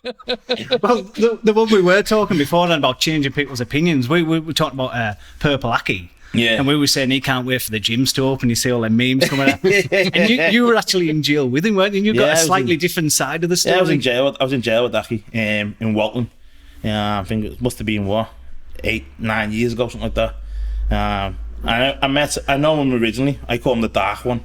Well, the one we were talking before then about changing people's opinions, we were talking about Purple Aki. Yeah. And we were saying he can't wait for the gyms to open. You see all them memes coming out. And you were actually in jail with him, weren't you? And you got a slightly different side of the story. Yeah, I was in jail with Aki in Walton. I think it must have been 8-9 years ago, something like that. I know him originally. I call him the dark one,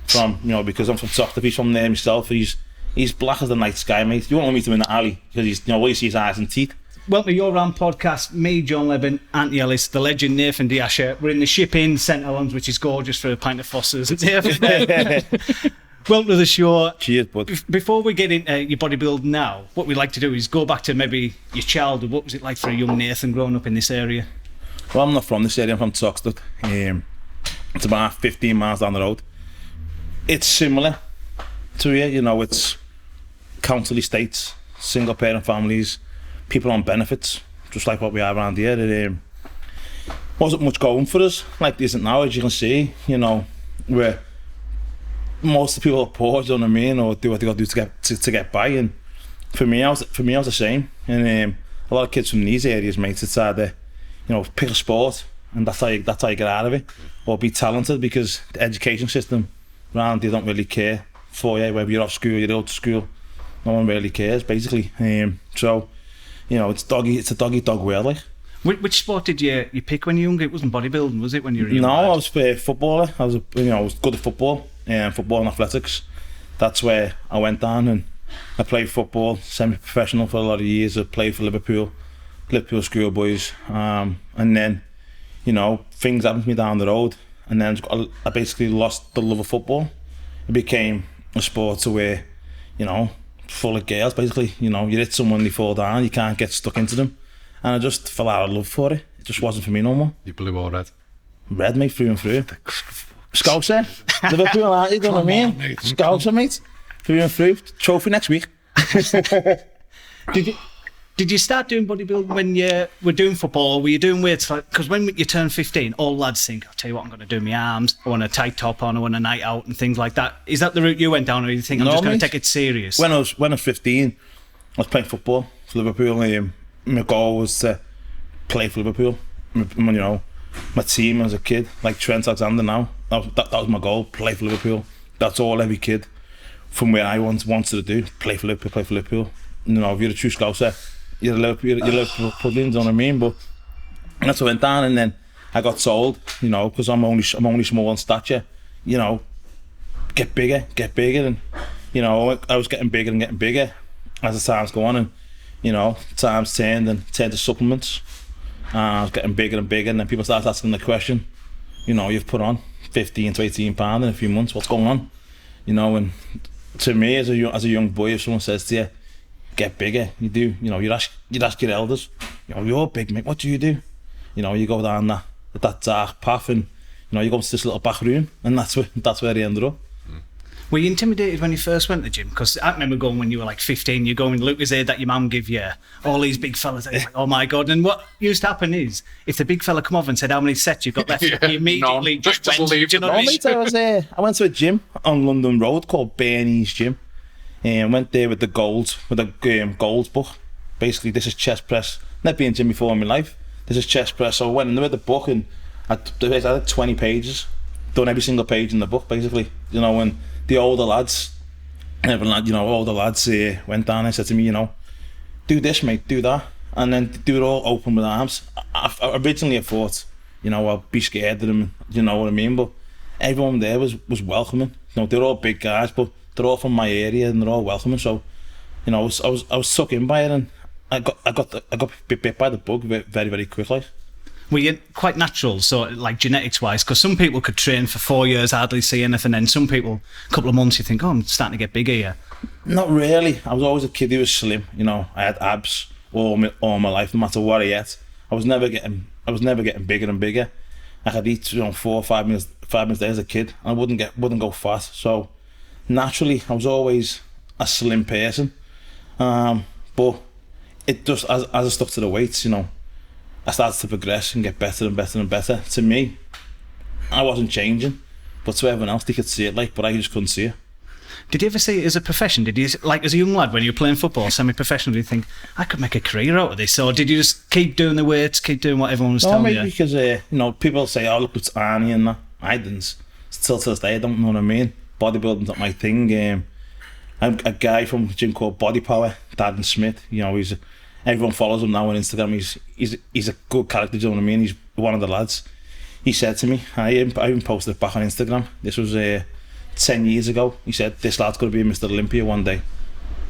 because I'm from Sockton. He's from there himself. He's black as the night sky, mate. You won't meet him in the alley because he's, all you see his eyes and teeth. Welcome to Your Round podcast. Me, John Lebbon, Auntie Ellis, the legend Nathan Asha. We're in the ship in St Helens, which is gorgeous for a pint of Foster's. Welcome to the show. Cheers, bud. Before we get into your bodybuilding now, what we'd like to do is go back to maybe your childhood. What was it like for a young Nathan growing up in this area? Well, I'm not from this area. I'm from Toxteth. It's about 15 miles down the road. It's similar to here, it's council estates, single parent families, people on benefits, just like what we have around here. It wasn't much going for us like there isn't now, as you can see, where most of the people are poor, do you know what I mean, or do what they got to do to get by. And for me, I was the same. And a lot of kids from these areas, mate, it's either pick a sport and that's how you get out of it, or be talented, because the education system around they don't really care for you, whether you're off school, you're out to school. No one really cares, basically. So, it's a dog-eat-dog world, like. Which sport did you pick when you were younger? It wasn't bodybuilding, was it, when you were younger? No, I was a footballer. I was good at football, football and athletics. That's where I went down, and I played football, semi-professional for a lot of years. I played for Liverpool schoolboys, and then, things happened to me down the road, and then I basically lost the love of football. It became a sport to where, full of girls, basically. You hit someone, they fall down, you can't get stuck into them. And I just fell out of love for it. It just wasn't for me no more. You blue or red? Red, mate, through and through. Scouser. Liverpool, aren't you? You know what I mean? Scouser, mate. Through and through. Trophy next week. Did you start doing bodybuilding when you were doing football, or were you doing weights? Because when you turn 15, all lads think, I'll tell you what, I'm going to do my arms, I want a tight top on, I want a night out and things like that. Is that the route you went down, or do you think I'm just going to take it serious? When I was 15, I was playing football for Liverpool. My goal was to play for Liverpool. My team as a kid, like Trent Alexander now, that was my goal, play for Liverpool. That's all every kid from where I wanted to do, play for Liverpool. If you're a true Scouser, you're Liverpool pudding, you know what I mean? But that's what I went down, and then I got told, because I'm only small in stature, get bigger, and I was getting bigger and getting bigger as the times go on, and times turned to supplements. I was getting bigger and bigger, and then people started asking the question, you've put on 15 to 18 pounds in a few months, what's going on? And to me, as a young boy, if someone says to you, get bigger, you do, you'd ask your elders, you're big, mate, what do? You go down that dark path, and you go to this little back room, and that's where they ended up. Were you intimidated when you first went to the gym? Because I remember going when you were like 15, you're going Lucozade that your mum give you, all these big fellas, like, oh my God. And what used to happen is, if the big fella come over and said how many sets you've got left, you immediately just went, do you know what I mean? I went to a gym on London Road called Bernie's Gym, and went there with the Golds book. Basically, this is chest press. Never been in gym before in my life. This is chest press. So I went in there with the book, and I had 20 pages, done every single page in the book, basically. And the older lads, went down and said to me, do this, mate, do that, and then do it all open with arms. I originally thought, I'll be scared of them, you know what I mean? But everyone there was welcoming. They're all big guys, but they're all from my area and they're all welcoming. So, I was sucked in by it, and I got bit by the bug very, very quickly. Were you quite natural, so like genetics wise? Because some people could train for 4 years, hardly see anything, and some people, a couple of months, you think, oh, I'm starting to get bigger here. Not really. I was always a kid who was slim. I had abs all my life, no matter what I ate. I was never getting bigger and bigger. I could eat 4 or 5 minutes a day as a kid, and I wouldn't go fat. So naturally, I was always a slim person. But it just, as I stuck to the weights, I started to progress and get better and better and better. To me, I wasn't changing, but to everyone else, they could see it, but I just couldn't see it. Did you ever see it as a profession? Did you, like, as a young lad, when you were playing football, semi-professional, did you think, I could make a career out of this? Or did you just keep doing the weights, keep doing what everyone was telling you? No, maybe because, you know, people say, oh, look, it's Arnie and that. I didn't. Still to this day, I don't know what I mean. Bodybuilding's not my thing. I'm a guy from a gym called Body Power, Darren Smith. You know, everyone follows him now on Instagram. He's a good character, do you know what I mean? He's one of the lads. He said to me, I even posted it back on Instagram. This was 10 years ago. He said, this lad's going to be Mr. Olympia one day.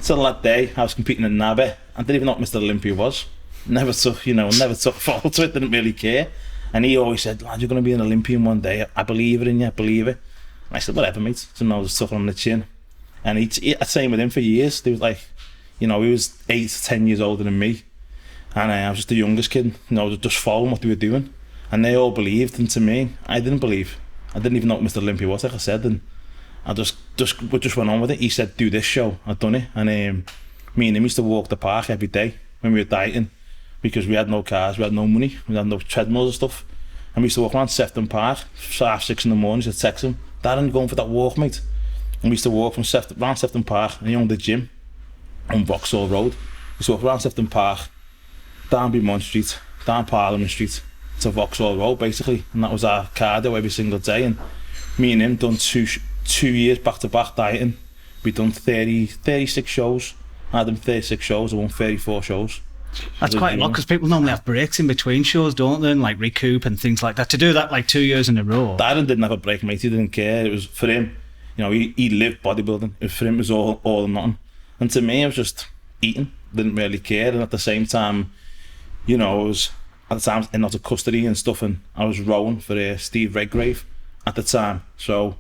Till that day, I was competing in Nabe. I didn't even know what Mr. Olympia was. Never took fault to it, didn't really care. And he always said, lad, you're going to be an Olympian one day. I believe it in you, I believe it. And I said, whatever, mate. So I was sucking on the chin. And I'd stayed with him for years. They was like, you know, he was 8 to 10 years older than me. And I was just the youngest kid, you know, just following what they were doing. And they all believed, and to me, I didn't believe. I didn't even know what Mr. Olympia was, like I said, and I just went on with it. He said, do this show. I'd done it. And me and him used to walk the park every day when we were dieting, because we had no cars, we had no money, we had no treadmills and stuff. And we used to walk around Sefton Park, 6:30 in the morning. I'd text him, Dad, I'm going for that walk, mate. And we used to walk from around Sefton Park, and he owned the gym on Vauxhall Road. We used to walk around Sefton Park, down Beaumont Street, down Parliament Street, to Vauxhall Road basically, and that was our cardio every single day. And me and him done two years back to back dieting. We done 36 shows. I had them 36 shows, I won 34 shows. That's quite a lot, because people normally have breaks in between shows, don't they, and like recoup and things like that. To do that like 2 years in a row. Darren didn't have a break, mate. He didn't care. It was for him, you know, he lived bodybuilding. For him it was all or nothing. And to me, I was just eating, didn't really care. And at the same time, you know, I was at the time in out of custody and stuff, and I was rowing for Steve Redgrave at the time. So,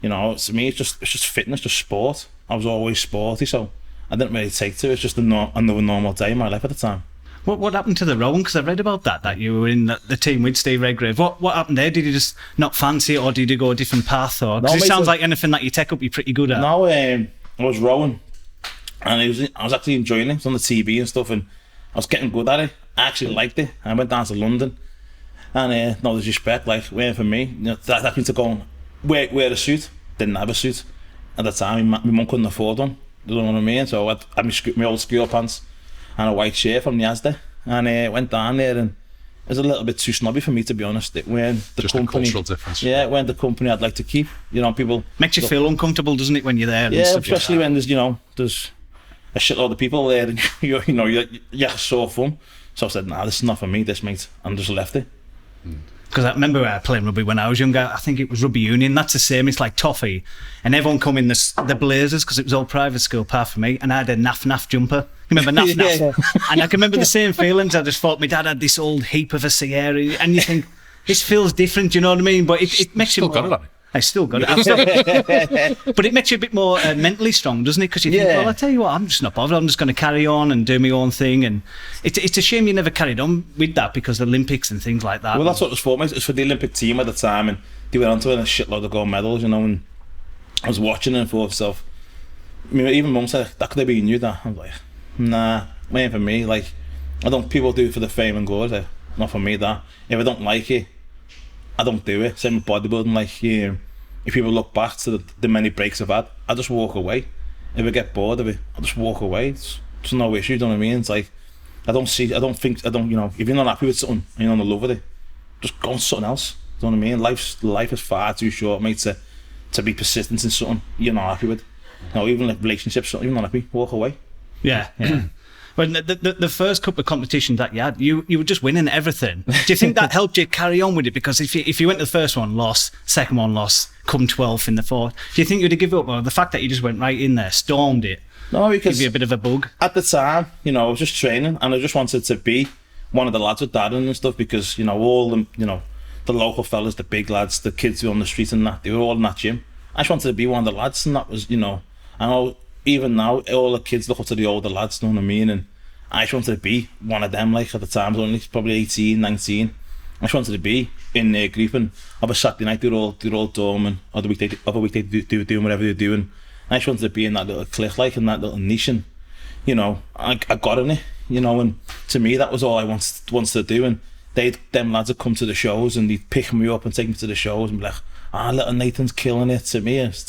you know, to me, it's just fitness, just sport. I was always sporty, so I didn't really take to it. It's just another normal day in my life at the time. What happened to the rowing? Because I read about that you were in the team with Steve Redgrave. What happened there? Did you just not fancy it, or did you go a different path? Or because it sounds like anything that you take up, you're pretty good at. No, I was rowing, and I was actually enjoying it. It was on the TV and stuff, and I was getting good at it. I actually liked it. I went down to London, and no disrespect, like, waiting for me, you know, that means to go and wear a suit. Didn't have a suit at the time. My mum couldn't afford one. You know what I mean? So I had my old school pants and a white shirt from the Asda, and went down there, and it was a little bit too snobby for me, to be honest. It weren't the just company, a cultural difference. Yeah, it weren't the company I'd like to keep. You know, people makes you feel uncomfortable, doesn't it, when you're there? Yeah, especially when there's a shitload of people there, and you're so fun. So I said, nah, this is not for me, this, mate, and just left it. Because I remember playing rugby when I was younger. I think it was rugby union. That's the same. It's like toffee, and everyone come in the blazers, because it was all private school, apart from me. And I had a naff junper. You remember naff? Yeah. And I can remember the same feelings. I just thought my dad had this old heap of a Sierra, and you think this feels different. You know what I mean? But it makes you still got it. I still got it. But it makes you a bit more mentally strong, doesn't it? Because you think, well, I tell you what, I'm just not bothered. I'm just going to carry on and do my own thing. And it's a shame you never carried on with that, because the Olympics and things like that. Well, that's what it was for, mate. It was for the Olympic team at the time, and they went on to win a shitload of gold medals, you know. And I was watching it and thought to myself, I mean, even Mum said, that could have been you, that. I was like, nah, it ain't for me. Like, people do it for the fame and glory. Like, not for me, that. If I don't like it, I don't do it. Same with bodybuilding. Like, if people look back to the many breaks I've had, I just walk away. If I get bored of it, I just walk away. It's no issue, you know what I mean? It's like, you know, if you're not happy with something and you're not in love with it, just go on something else. You know what I mean? Life is far too short, mate, to be persistent in something you're not happy with. You know, even like relationships, something you're not happy, walk away. Yeah. Well, the first couple of competitions that you had, you were just winning everything. Do you think that helped you carry on with it? Because if you went to the first one, lost, second one, lost, come 12th in the fourth, do you think you'd have given up? Or the fact that you just went right in there, stormed it, no, because give you a bit of a bug? At the time, you know, I was just training, and I just wanted to be one of the lads with Darren and stuff, because, you know, all them, you know, the local fellas, the big lads, the kids who were on the street and that, they were all in that gym. I just wanted to be one of the lads, and that was, you know, I know even now all the kids look up to the older lads, you know what I mean? And I just wanted to be one of them. Like, at the time I was only probably 18, 19. I just wanted to be in their group, and of a Saturday night they're all dorming, or the other week they doing whatever they're doing. I just wanted to be in that little clique, like, in that little niche, and, you know, I got in it, you know. And to me that was all I wanted to do. And them lads would come to the shows, and they'd pick me up and take me to the shows and be like, little Nathan's killing it. To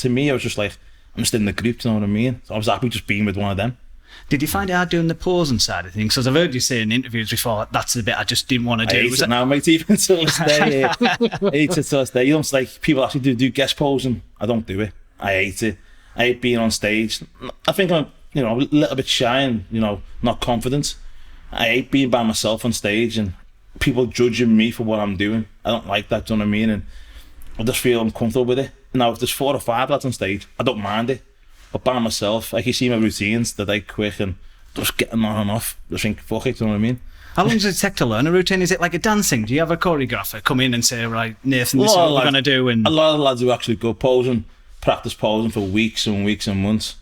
me I was just like, I'm still in the group, you know what I mean? So I was happy just being with one of them. Did you find it hard doing the posing side of things? Because I've heard you say in interviews before, that's the bit I just didn't want to do. I hate it now, mate, even till this day. I hate it till this day. You know, it's like people actually do guest posing. I don't do it. I hate it. I hate being on stage. I think I'm, you know, a little bit shy and, you know, not confident. I hate being by myself on stage and people judging me for what I'm doing. I don't like that, do you know what I mean? And I just feel uncomfortable with it. Now, if there's 4 or 5 lads on stage, I don't mind it. But by myself, like you see my routines, they're like quick and just getting on and off. Just think, fuck it, do you know what I mean? How long does it take to learn a routine? Is it like a dancing? Do you have a choreographer come in and say, right, Nathan, this is what we're going to do? And a lot of lads who actually go posing, practice posing for weeks and weeks and months.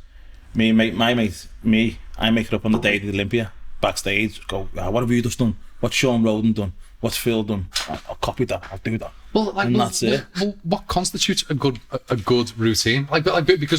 I make it up on the day of the Olympia, backstage, go, what have you just done? What's Sean Roden done? What's Phil done? I'll copy that, I'll do that. Well, like, and that's it. Well, what constitutes a good routine? Because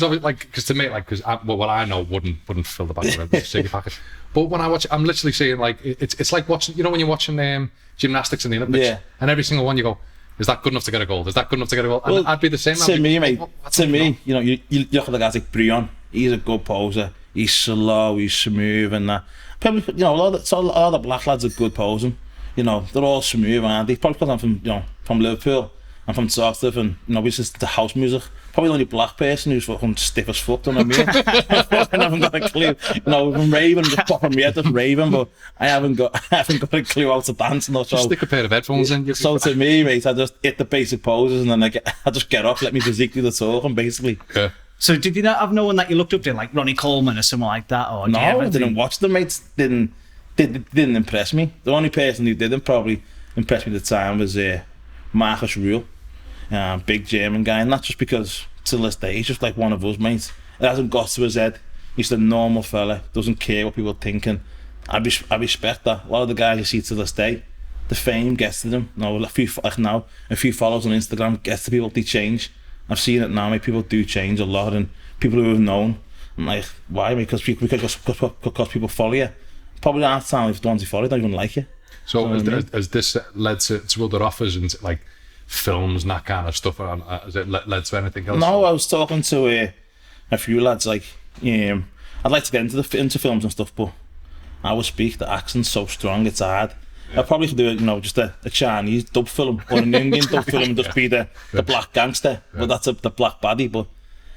to me, because what I know wouldn't fill the back of a ciggy packet. But when I watch, I'm literally saying like it's like watching. You know when you're watching gymnastics in the Olympics, and every single one you go, is that good enough to get a gold? Is that good enough to get a gold? And well, I'd be the same. To me, mate. To me, you know, you look at the guys like Brion. He's a good poser. He's slow. He's smooth and that. Probably, you know, a lot of the black lads are good posing. You know, they're all smooth, and they probably because I'm from Liverpool. I'm from Stockton, and you know, we listen to house music. Probably the only black person who's fucking stiff as fuck, you know what I mean? I haven't got a clue. You know, I'm raving, just popping me head, just raving, but I haven't got a clue how to dance. And just stick a pair of headphones in. So to me, mate, I just hit the basic poses, and then I just get off, let me physique do the talking, basically. Yeah. So did you not have no one that you looked up to, like Ronnie Coleman or someone like that? Or no, I didn't watch them, mates. Didn't impress me. The only person who didn't probably impress me at the time was Marcus Rule, big German guy, and not just because to this day he's just like one of us, mate. It hasn't got to his head. He's a normal fella, doesn't care what people think, and I respect that. A lot of the guys you see to this day, the fame gets to them. A few followers on Instagram gets to people. They change. I've seen it now, mate. People do change a lot, and people who have known, I'm like, why? Because people follow you. Probably half the time if the ones who follow don't even like you. So has this led to other offers and like films and that kind of stuff? Has it led to anything else? No, I was talking to a few lads like, I'd like to get into films and stuff, but I would speak, the accent's so strong, it's hard. Yeah. I'd probably do just a Chinese dub film or an Indian dub film and just be the black gangster, but that's the black baddie. But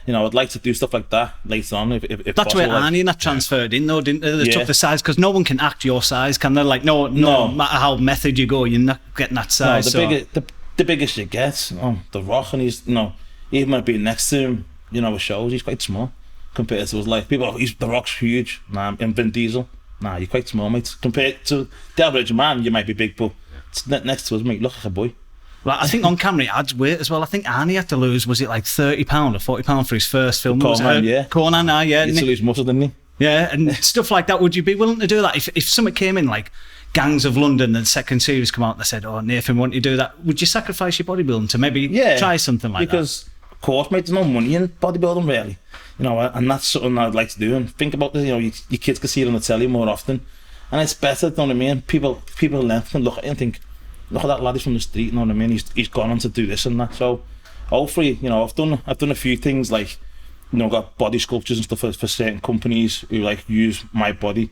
you know, I'd like to do stuff like that later on if that's possible. where Arnie and that transferred in though, didn't they? They took the size, because no one can act your size, can they? Like no matter how method you go, you're not getting that size. No, the biggest you get, The Rock, and he's, even when being next to him, with shows, he's quite small compared to his life. People, The Rock's huge, and Vin Diesel, you're quite small, mate. Compared to the average man, you might be big, but next to us, mate, look like a boy. Well, I think on camera it adds weight as well. I think Arnie had to lose, was it like £30 or £40 for his first film? Conan, yeah. Conan, yeah. He had to lose muscle, didn't he? Yeah, and stuff like that. Would you be willing to do that? If something came in like Gangs of London and the second series come out and they said, oh, Nathan, want you to do that? Would you sacrifice your bodybuilding to maybe try something like that? Because, of course, mate, there's no money in bodybuilding, really. And that's something I'd like to do. And think about this, your kids can see it on the telly more often. And it's better, you know what I mean? People left and look at it and think, look at that lad, he's from the street, you know what I mean? He's gone on to do this and that. So hopefully, I've done a few things like, got body sculptures and stuff for certain companies who like use my body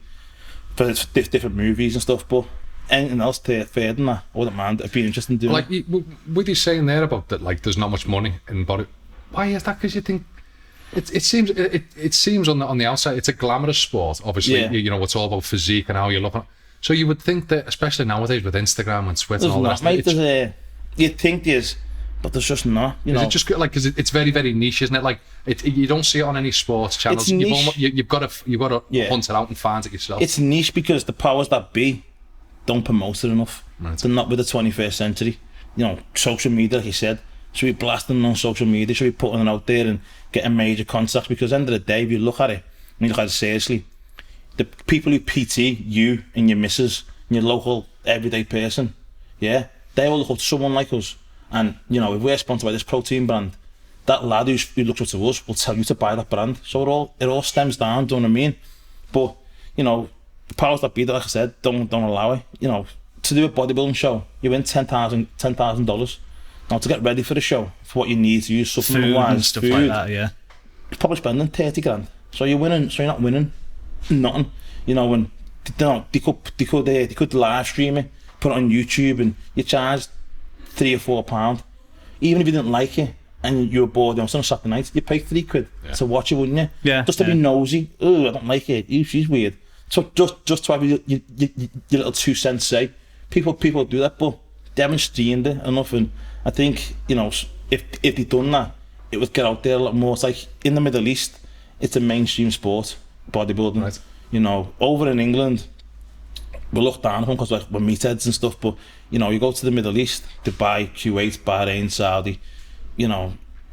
for different movies and stuff. But anything else further than that, I wouldn't mind. It'd be interesting doing. Like with you saying there about that, like there's not much money in body. Why is that? Because you think it seems on the outside it's a glamorous sport. Obviously, it's all about physique and how you're looking. So you would think that, especially nowadays with Instagram and Twitter and all that, mate, you'd think there's, but there's just not. Is it just like, because it's very, very niche, isn't it? Like you don't see it on any sports channels. You've got to hunt it out and find it yourself. It's niche because the powers that be don't promote it enough. Right. They're not with the 21st century. Social media, like you said, should be blasting on social media, should be putting it out there and getting major contacts. Because at the end of the day, if you look at it, and you look at it seriously, the people who PT you and your missus, and your local everyday person, they all look up to someone like us. And if we're sponsored by this protein brand, that lad who looks up to us will tell you to buy that brand. So it all stems down, do you know what I mean? But the powers that be, like I said, don't allow it. To do a bodybuilding show, you win $10,000. Now to get ready for the show, for what you need to use supplement wise, stuff like that, you're probably spending 30 grand. So you're winning, so you're not winning nothing. You know, when they could live stream it, put it on YouTube, and you charge £3 or £4. Even if you didn't like it and you were bored on Saturday night, you pay £3 to watch it, wouldn't you? Yeah. Just to be nosy. Oh, I don't like it. She's weird. So just to have your little 2 cents say. People do that, but they haven't streamed it enough, and I think, you know, if they'd done that, it would get out there a lot more. It's like in the Middle East, it's a mainstream sport, bodybuilding. Right. You know, over in England, we look down upon because we're meatheads and stuff, but you know, you go to the Middle East, Dubai, Kuwait, Bahrain, Saudi, you know,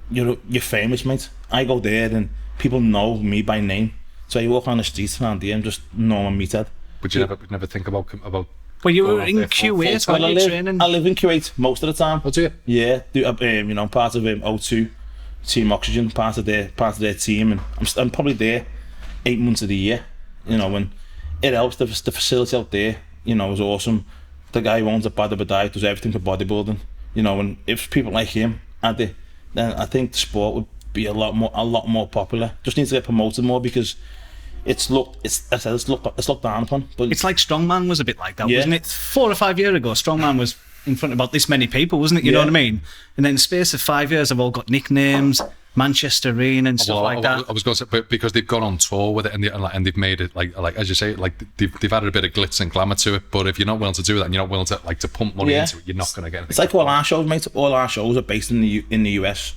you're famous, mate. I go there and people know me by name. So you walk on the streets around here and just know I'm a meathead. Would you never think about Well, you were in Kuwait, Well, weren't you, training? I live in Kuwait most of the time. Oh, do you? Yeah, you know, part of O2, Team Oxygen, part of their team, and I'm probably there 8 months of the year. You know, when it helps, the facility out there, you know, is awesome. The guy who owns a Bodybuilder does everything for bodybuilding. You know, and if people like him had it, then I think the sport would be a lot more popular. Just needs to get promoted more because it's looked down upon. But It's like Strongman was a bit like that, Yeah. wasn't it? 4 or 5 years ago, Strongman was in front of about this many people, wasn't it? You know Yeah. what I mean? And then in the space of 5 years, they've all got nicknames, Manchester Arena and stuff like that. I was going to say, but because they've gone on tour with it and they've made it like as you say, like they've added a bit of glitz and glamour to it. But if you're not willing to do that and you're not willing to pump money Yeah. into it, you're not going to get anything. It's like all our shows, mate. All our shows are based in the US,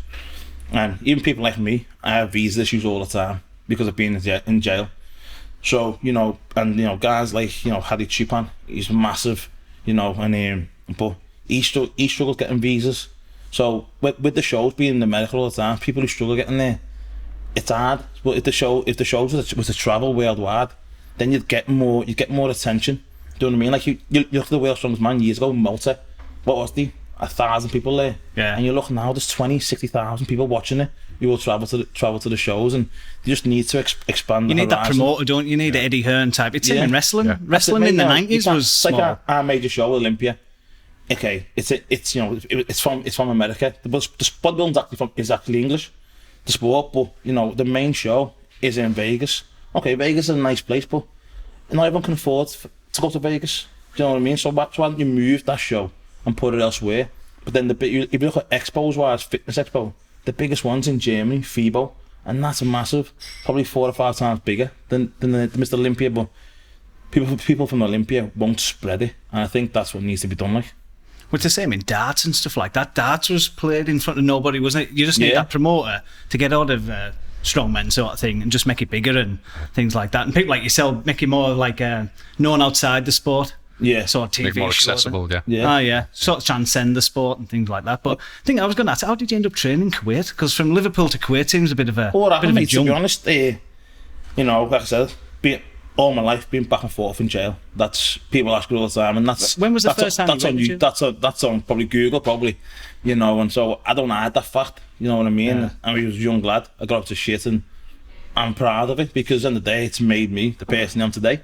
and even people like me, I have visa issues all the time because of being in jail. So you know, and you know, guys like, you know, Hadi Chupan, he's massive, you know, and but he struggles getting visas. So with the shows being in America all the time, people who struggle getting there, it's hard. But if the shows was to travel worldwide, then you'd get more attention. Do you know what I mean? Like you look at the World's Strongest Man years ago in Malta. What was the 1,000 people there? Yeah. And you look now, there's 60,000 people watching it. You will travel to the shows, and you just need to expand. You need that horizon. promoter, don't you? You need an Eddie Hearn type. It's him in wrestling. Yeah. Wrestling in the 90s was it's like small. our major show, Olympia. Okay, it's you know, it's from America. The bodybuilding is actually English, the sport, but you know, the main show is in Vegas. Okay, Vegas is a nice place, but not everyone can afford to go to Vegas. Do you know what I mean? So why don't you move that show and put it elsewhere? But then if you look at expos wise, Fitness Expo, the biggest one's in Germany, FIBO, and that's a massive, probably 4 or 5 times bigger than the Mr. Olympia. But people from Olympia won't spread it, and I think that's what needs to be done. Like. Well, it's the same in darts and stuff like that. Darts was played in front of nobody, wasn't it? You just need Yeah. that promoter to get out of strongmen sort of thing and just make it bigger and things like that. And people like yourself make it more like known outside the sport. Yeah. Sort of TV Make it more shows. accessible, yeah. Yeah. Oh, yeah. Sort of transcend the sport and things like that. But I think I was going to ask, how did you end up training in Kuwait? Because from Liverpool to Kuwait seems a bit of a, All right, bit of a mate, to jump. be honest, you know, like I said, all my life been back and forth in jail. That's, people ask me all the time, and that's When was the first time that's you on went to you. jail? That's on probably Google, probably, you know. And so I don't hide that fact, you know what I mean. Yeah. I was a young lad. I got up to shit, and I'm proud of it because in the day it's made me the person I am today.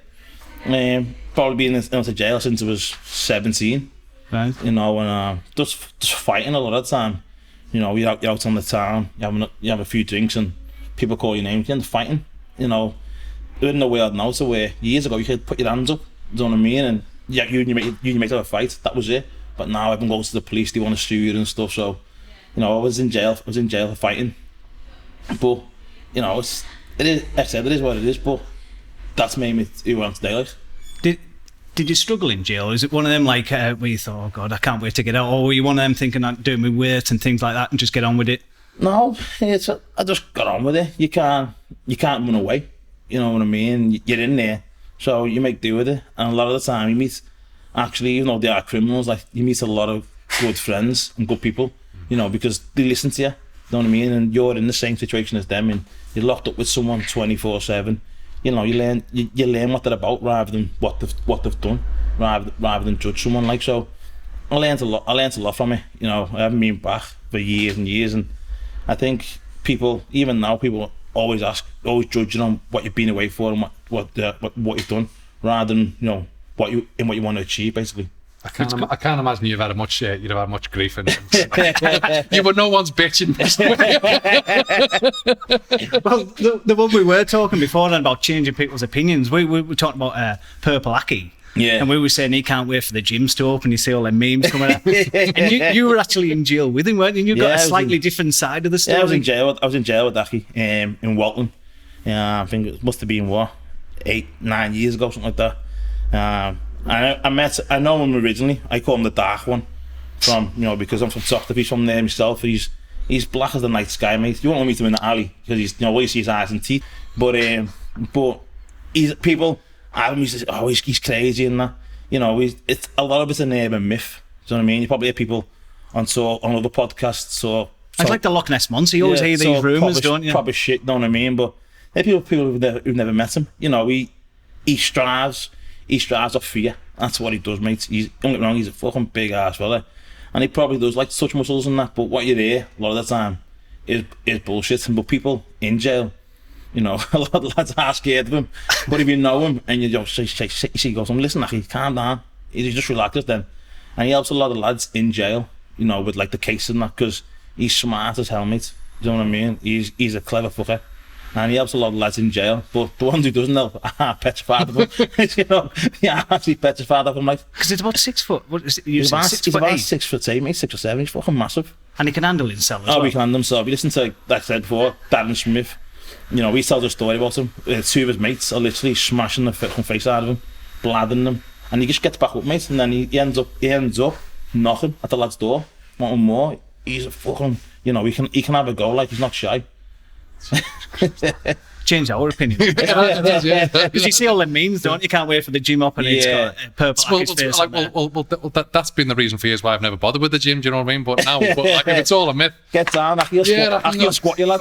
Probably been in jail since I was 17. Right. You know, and just fighting a lot of the time. You know, you're out on the town, you have a few drinks, and people call your name. You end up fighting. You know, we're in the world now, so where years ago you could put your hands up. You know what I mean? And yeah, you and your mate have a fight. That was it. But now everyone goes to the police. They want to sue you and stuff. So, you know, I was in jail for fighting. But you know, it is. I said it is what it is. But that's made me who I am today. Like. Did you struggle in jail? Or is it one of them like where you thought, oh God, I can't wait to get out? Or were you one of them thinking I'm doing my weight and things like that and just get on with it? No, I just got on with it. You can't run away. You know what I mean? You're in there, so you make do with it. And a lot of the time, you meet, actually, even though they are criminals, like you meet a lot of good friends and good people. You know, because they listen to you. You know what I mean? And you're in the same situation as them, and you're locked up with someone 24/7. You know, you learn what they're about rather than what they've done, rather than judge someone. Like, so, I learned a lot from it. You know, I haven't been back for years and years, and I think people, even now, people always judging on what you've been away for and what you've done, rather than, you know, what you want to achieve, basically. I can't imagine you'd have had much grief and you were no one's bitching. Well, the one we were talking before then about changing people's opinions, we were talking about Purple Aki. Yeah. And we were saying he can't wait for the gyms to open. You see all them memes coming out. And you were actually in jail with him, weren't you? And you got a slightly different side of the story. Yeah, I was in jail with Aki in Walton. I think it must have been 8-9 years ago, something like that. I know him originally. I call him the dark one, because I'm from Sockter. He's from there himself. He's black as the night sky, mate. You won't meet him in the alley because he's, all you see his eyes and teeth. But people, he's crazy and that. It's a lot of it's an urban myth. Do you know what I mean? You probably hear people on other podcasts. It's like the Loch Ness Monster. You always hear these rumours, don't you? Proper shit. You know what I mean? But there are people who've never met him. He strives off fear. That's what he does, mate. Don't get me wrong, he's a fucking big ass fella, and he probably does like to touch muscles and that. But what you hear a lot of the time is bullshit. But people in jail, a lot of lads are scared of him. But if you know him and you just he goes, "Listen, Aki, calm down." He just relaxes then, and he helps a lot of lads in jail, with like the case and that, because he's smart as hell, mate. You know what I mean? He's a clever fucker. And he helps a lot of lads in jail, but the ones who doesn't help are petrified of him. Actually petrified of him, like. Because it's about 6 foot. What is it? He's about 6 foot 8, mate, 6 or 7. He's fucking massive. And he can handle himself as well. He can handle himself. You listen to, like I said before, Darren Smith. He tells a story about him. 2 of his mates are literally smashing the fucking face out of him, bladdering them, and he just gets back up, mate. And then he ends up knocking at the lad's door, wanting more. He's a fucking, he can have a go, like he's not shy. Change our opinion. Because you see all the memes, don't you? Can't wait for the gym up and it's got Purple Aki's face on there. That's been the reason for years why I've never bothered with the gym, do you know what I mean? But now, if it's all a myth. Get down, Aki, you'll squat you, lad.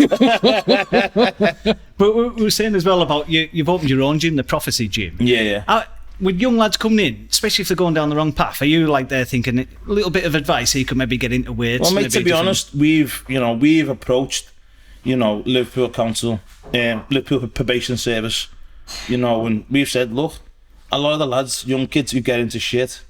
But we were saying as well about you've opened your own gym, the Prophecy Gym. Yeah. With young lads coming in, especially if they're going down the wrong path, are you like they're thinking a little bit of advice so you could maybe get into weights? Well, mate, to be honest, we've approached Liverpool Council, Liverpool Probation Service, and we've said, look, a lot of the lads, young kids who get into shit,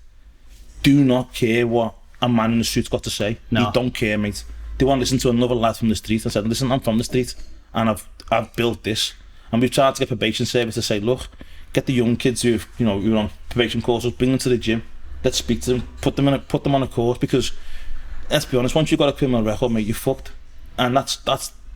do not care what a man in the street's got to say. No. They don't care, mate. They want to listen to another lad from the street and said, listen, I'm from the street and I've built this. And we've tried to get Probation Service to say, look, get the young kids who are on probation courses, bring them to the gym, let's speak to them, put them on a course, because let's be honest, once you've got a criminal record, mate, you're fucked. And that's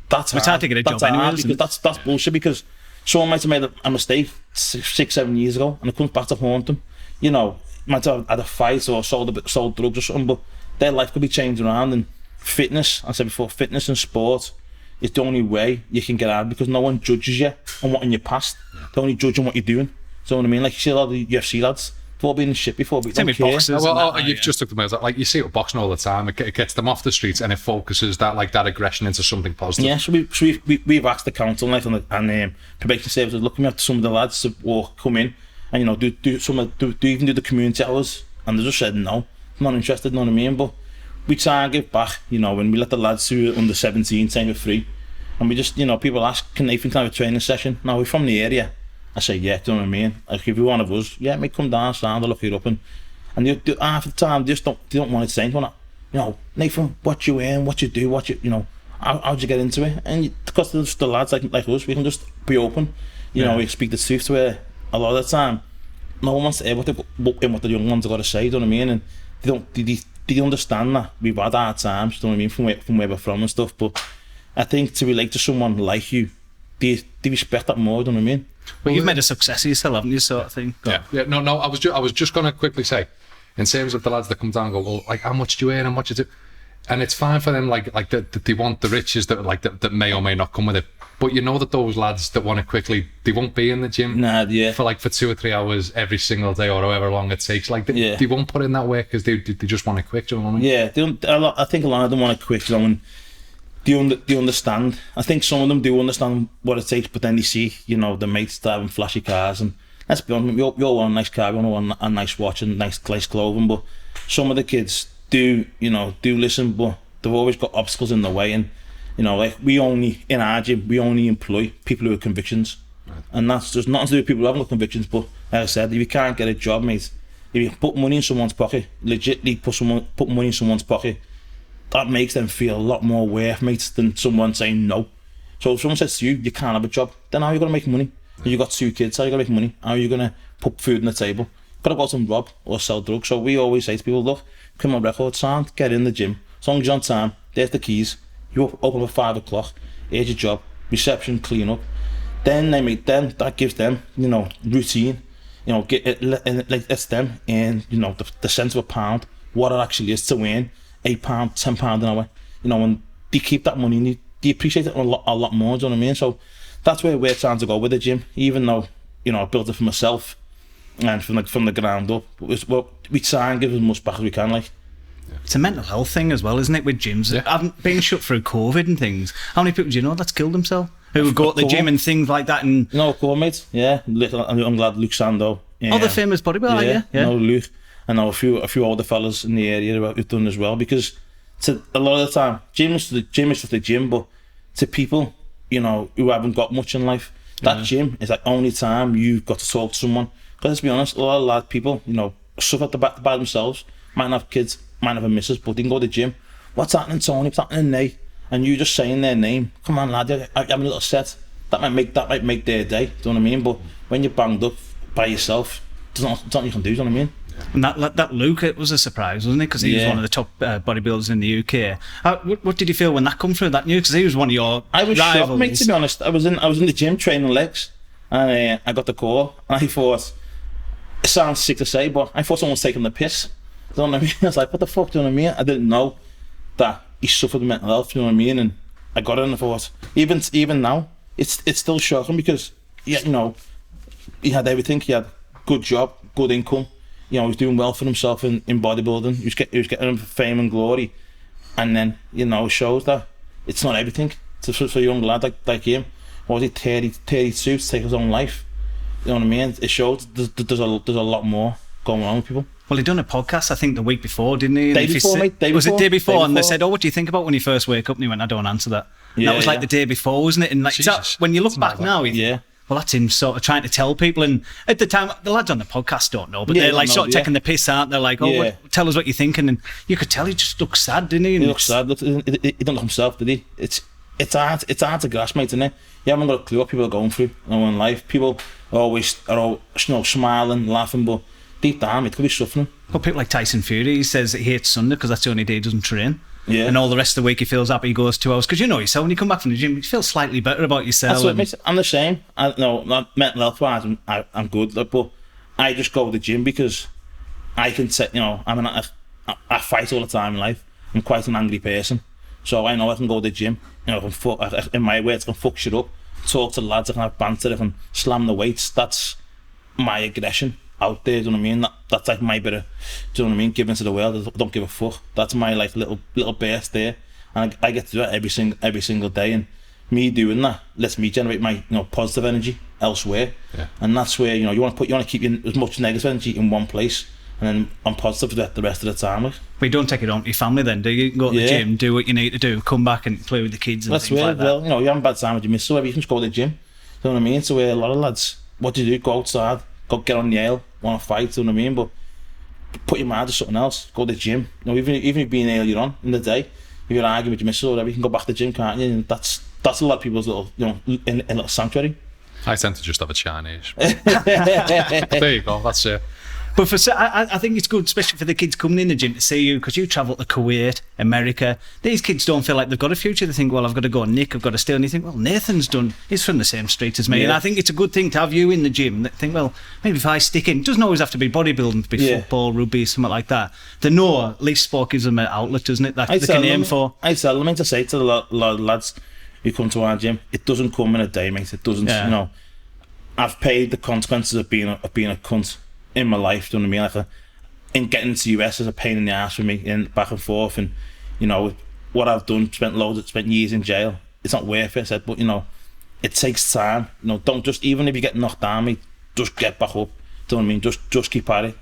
it's hard to get a job anyway, because that's bullshit, because someone might have made a mistake 6-7 years ago and it comes back to haunt them. Might have had a fight or sold drugs or something, but their life could be changed around. And fitness, I said before, fitness and sport is the only way you can get out, because no one judges you on what in your past. They only judge on what you're doing. So what I mean? Like you see a lot of the UFC lads, they've all been in shit before, but don't care. You've just took them out. Like you see it with boxing all the time. It gets them off the streets and it focuses that aggression into something positive. Yeah, so we've asked the council and probation services looking at some of the lads to come in and do even the community hours, and they just said no, not interested. Know what I mean? But we try and give back, when we let the lads who are under 17 train for free, and we just people ask, can Nathan have a training session? Now we're from the area. I say, yeah, do you know what I mean? Like, if you're one of us, yeah, mate, come down, stand, I'll look you up. And half the time, they don't want to say anything. Nathan, what you in, what you do, how'd you get into it? And because there's the lads like us, we can just be open. We speak the truth to where a lot of the time, no one wants to hear what the young ones have got to say, do you know what I mean? And they understand that we've had hard times, do you know what I mean, from where we're from and stuff. But I think to relate to someone like you, they respect that more, do you know what I mean? Well, you've made a success of yourself, haven't you, sort of thing? No. I was just going to quickly say, in terms of the lads that come down and go, well, like, how much do you earn and what you do? And it's fine for them, like that they want the riches that may or may not come with it. But that those lads that want it quickly, they won't be in the gym for 2 or 3 hours every single day or however long it takes. Like they won't put in that work because they just want it quick. Do you know what I mean? Yeah, I think a lot of them want it quick. And they understand. I think some of them do understand what it takes, but then they see, the mates driving flashy cars, and let's be honest, we all want a nice car, we all want a nice watch and nice clothing, but some of the kids do listen, but they've always got obstacles in the way. And like in our gym, we only employ people who have convictions, and that's just nothing to do with people who haven't got convictions. But like I said, if you can't get a job, mate, if you put money in someone's pocket, legitimately put money in someone's pocket, that makes them feel a lot more worth, mate, than someone saying no. So if someone says to you, you can't have a job, then how are you going to make money? You've got 2 kids, how are you going to make money? How are you going to put food on the table? Got to go out and rob or sell drugs. So we always say to people, look, criminal record sound, get in the gym. As long as you're on time, there's the keys. You open up at 5 o'clock, here's your job, reception, clean up. Then that gives them, you know, routine. You know, lets them in, you know, the sense of a pound, what it actually is to win £8, £10 an hour. You know, and they keep that money and they appreciate it a lot more, do you know what I mean? So that's where we're trying to go with the gym, even though, you know, I built it for myself and from the ground up. We try and give as much back as we can, like. It's a mental health thing as well, isn't it, with gyms? Yeah. I've been shut through COVID and things. How many people do you know that's killed themselves? Who would go to the gym and things like that? And no, cool, mate. Yeah, I'm glad Luke Sando. Other famous bodybuilder, yeah. No, Luke. I know a few older fellas in the area who've done as well, because a lot of the time, gym is just the gym, but to people, you know, who haven't got much in life, that gym is the only time you've got to talk to someone. Because let's be honest, a lot of people, you know, suffer by themselves, might not have kids, might not have a missus, but they can go to the gym. What's happening, Tony? What's happening, Nate? And you just saying their name. Come on, lad, you're having a little set. That might make their day. Do you know what I mean? But when you're banged up by yourself, there's nothing you can do. Do you know what I mean? And that Luke, it was a surprise, wasn't it? Because he was one of the top bodybuilders in the UK. What did you feel when that come through? That news, because he was one of your I was rivals. shocked, mate. To be honest, I was in the gym training legs, and I got the call, and I thought, it sounds sick to say, but I thought someone was taking the piss. Do you know what I mean? I was like, what the fuck? Do you know what I mean? I didn't know that he suffered with mental health. Do you know what I mean? And I got it, and I thought, even now, it's still shocking, because you know, he had everything. He had good job, good income. You know, he was doing well for himself in bodybuilding. He was getting fame and glory, and then, you know, it shows that it's not everything. For a young lad like him, what was he, 32 to take his own life? You know what I mean? It shows there's a lot more going on with people. Well, he done a podcast, I think, the week before, didn't he? Day before, mate. Was it day before? And they said, "Oh, what do you think about when you first wake up?" And he went, "I don't answer that." And that was like the day before, wasn't it? And like, when you look back now, well, that's him sort of trying to tell people. And at the time, the lads on the podcast don't know, but they're like sort of taking the piss, aren't they? Like, oh, tell us what you're thinking. And you could tell he just looked sad, didn't he? And he looked sad. He didn't look himself, did he? It's hard to grasp, mate, isn't it? You haven't got a clue what people are going through, you know, in life. People are always, you know, smiling, laughing, but deep down, it could be suffering. Well, people like Tyson Fury, he says that he hates Sunday because that's the only day he doesn't train. Yeah. And all the rest of the week he feels happy, he goes 2 hours. Because you know yourself, when you come back from the gym, you feel slightly better about yourself. That's what it makes. I'm the same. Not mental health wise, I'm good, but I just go to the gym because I can say, you know, I fight all the time in life. I'm quite an angry person, so I know I can go to the gym. You know, in my words, I can fuck shit up, talk to the lads, I can have banter, I can slam the weights. That's my aggression out there. Do you know what I mean? That's like my bit of, do you know what I mean? Giving to the world. I don't give a fuck. That's my like little burst there, and I get to do it every single day. And me doing that lets me generate my, you know, positive energy elsewhere. Yeah. And that's where, you know, you want to keep as much negative energy in one place, and then I'm positive the rest of the time. Like. But you don't take it on to your family then, do you? You can go to the gym, do what you need to do, come back and play with the kids and that's things like that. Well, you know, you have a bad time with your missus, so you can just go to the gym. Do you know what I mean? So a lot of lads, what do you do? Go outside, go get on the ale, want to fight, do you know what I mean? But put your mind to something else, go to the gym. You know, even if you're being earlier on in the day, if you're arguing with your missus or whatever, you can go back to the gym, can't you? And that's a lot of people's little, you know, in a little sanctuary. I tend to just have a Chinese. There you go, that's it. But I think it's good, especially for the kids coming in the gym to see you, because you travel to Kuwait, America. These kids don't feel like they've got a future. They think, well, I've got to go Nick, I've got to steal. And you think, well, Nathan's he's from the same street as me. Yeah. And I think it's a good thing to have you in the gym. They think, well, maybe if I stick in, it doesn't always have to be bodybuilding, to be football, rugby, something like that. They know at least sport gives them an outlet, doesn't it, that they can aim for. I tell them, to say to a lot of lads who come to our gym, it doesn't come in a day, mate. It doesn't, you know. I've paid the consequences of being a cunt in my life, do you know what I mean? Like in getting to the US is a pain in the ass for me, and back and forth, and you know what I've done, spent years in jail. It's not worth it, I said, but you know, it takes time. You know, don't just, even if you get knocked down, mate, just get back up. Do you know what I mean? Just keep at it.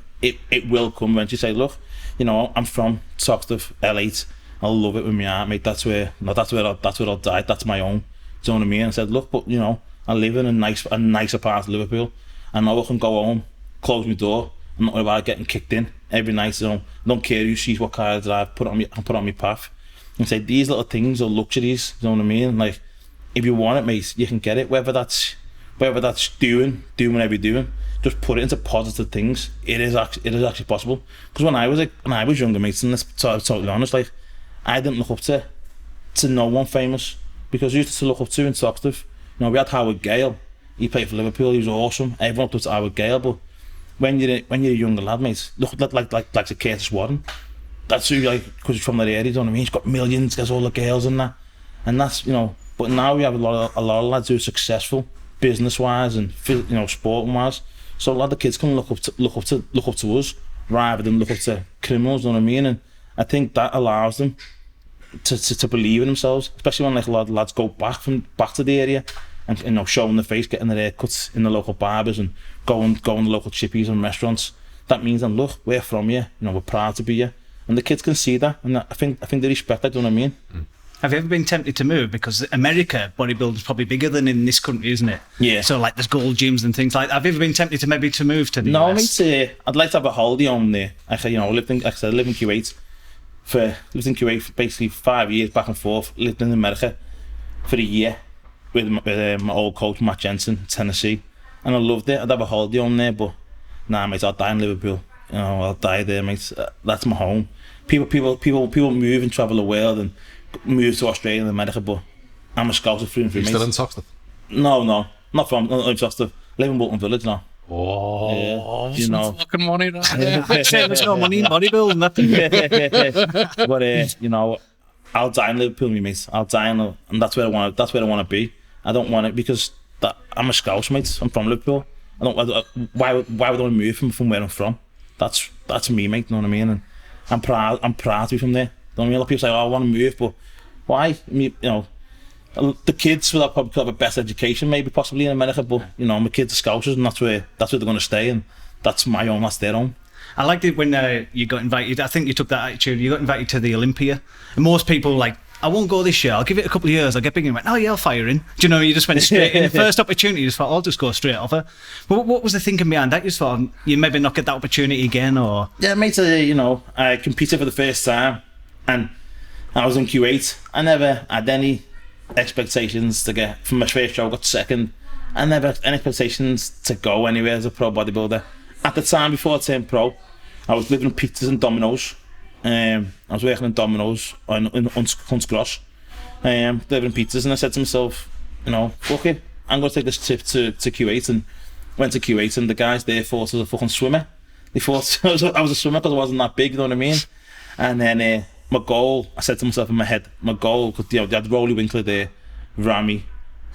It will come when you say, look, you know, I'm from Toxteth, L8. I love it with my heart, mate. That's where I'll die. That's my own. Do you know what I mean? I said, look, but you know, I live in a nicer part of Liverpool. I know I can go home, close my door, I'm not about getting kicked in every night. I don't care who sees what car I drive, put it on my path. And say, these little things are luxuries, you know what I mean? Like, if you want it, mate, you can get it. Whether that's doing whatever you're doing, just put it into positive things. It is actually possible. Because when I was younger, mate, and let's be totally honest, like, I didn't look up to no one famous, because I used to look up to in Stockton. You know, we had Howard Gale. He played for Liverpool. He was awesome. Everyone looked up to Howard Gale, but when you're a younger lad, mate, look like a Curtis Warren. That's who, like, because he's from that area, you know what I mean? He's got millions, gets all the girls and that. And that's, you know, but now we have a lot of lads who are successful, business-wise and, you know, sporting-wise. So a lot of the kids can look up to us rather than look up to criminals, you know what I mean? And I think that allows them to believe in themselves, especially when, like, a lot of lads go back to the area and, you know, showing their face, getting their haircuts in the local barbers and going to local chippies and restaurants. That means, and look, we're from you, you know, we're proud to be here. And the kids can see that, and I think they respect that, do you know what I mean? Have you ever been tempted to move? Because America, bodybuilding is probably bigger than in this country, isn't it? Yeah. So, like, there's gold gyms and things like that. Have you ever been tempted to maybe move to the US? No, mate, I'd like to have a holiday home there. You know, I lived in Kuwait for basically 5 years, back and forth. Lived in America for a year with my old coach, Matt Jensen, Tennessee. And I loved it. I'd have a holiday home there, but nah, mate, I'll die in Liverpool. You know, I'll die there, mate. That's my home. People move and travel the world and move to Australia and America, but I'm a Scouser through and through, mate. Still in Stockton? No, not in Stockton. Live in Bolton Village now. Oh, you know, fucking money there. There's no money in bodybuilding, nothing. But you know, I'll die in Liverpool, mate. I'll die and that's where I want. That's where I want to be. I don't want it because I'm a Scouse, mate. I'm from Liverpool. Why would I want to move from where I'm from? That's me, mate. You know what I mean? And I'm proud to be from there. You know what I mean? A lot of people say, "Oh, I want to move," but why? You know, the kids will probably have a better education, maybe possibly in America. But you know, my kids are Scousers, and that's where they're going to stay, and that's my own. That's their own. I liked it when you got invited. I think you took that attitude. You got invited to the Olympia, and most people like, I won't go this year. I'll give it a couple of years. I'll get big and went, oh yeah, I'll fire in. Do you know? You just went straight in. The first opportunity, you just thought, I'll just go straight over. But what was the thinking behind that? You just thought you maybe not get that opportunity again, or yeah, mate. You know, I competed for the first time, and I was in Q8. I never had any expectations to get from my first show. I got second. I never had any expectations to go anywhere as a pro bodybuilder. At the time before I turned pro, I was living in pizzas and Domino's. I was working in Domino's on Hunts Cross, delivering pizzas, and I said to myself, you know, fuck it, I'm going to take this trip to Q8, and went to Q8, and the guys there thought I was a fucking swimmer. They thought I was a swimmer because I wasn't that big, you know what I mean? And then my goal, I said to myself in my head, my goal, because you know, they had Rolly Winkler there, Rami,